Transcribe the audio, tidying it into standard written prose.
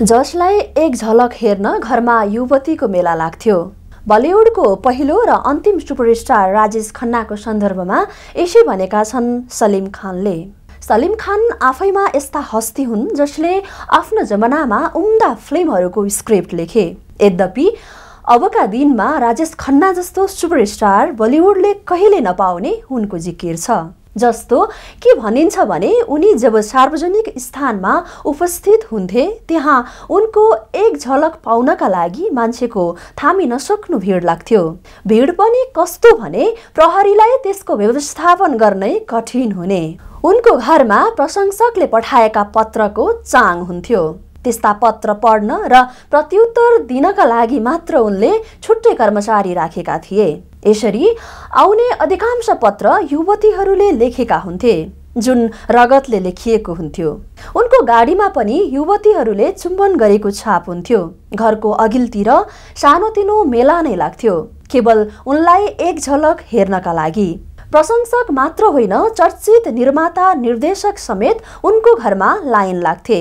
जसलाई एक झलक हेर्न घरमा युवतीको मेला लाग्थ्यो। बलिउडको पहिलो र अन्तिम सुपरस्टार राजेश खन्नाको सन्दर्भमा यसै भनेका छन् सलिम खानले। सलिम खान आफैमा यस्ता हस्ती हुन् जसले आफ्नो जमानामा उम्दा फिल्महरूको स्क्रिप्ट लेखे। यद्यपि अबका दिनमा राजेश खन्ना जस्तो सुपरस्टार बलिउडले कहिले नपाउने उनको जिकिर छ। जस्तो के भनिन्छ भने उनी जब सार्वजनिक स्थानमा उपस्थित हुन्थे त्यहाँ उनको एक झलक पाउनका लागि मान्छेको थामी नसक्नु भिड लाग्थ्यो। भिड पनि कस्तो भने प्रहरीलाई त्यसको व्यवस्थापन गर्नै कठिन हुने। उनको घरमा प्रशंसकले पठाएका पत्रको चाङ हुन्थ्यो। त्यस्ता पत्र पढ्न र प्रत्युत्तर दिनका लागि मात्र उनले छुट्टै कर्मचारी राखेका थिए। यसरी आउने अधिकांश पत्र युवतीहरूले लेखेका हुन्थे जुन रगतले लेखिएको हुन्थ्यो। उनको गाडीमा पनि युवतीहरूले चुम्बन गरेको छाप हुन्थ्यो। घरको अघिल्तिर सानोतिनो मेला नै लाग्थ्यो केवल उनलाई एक झलक हेर्नका लागि। प्रशंसक मात्र होइन चर्चित निर्माता निर्देशक समेत उनको घरमा लाइन लाग्थे।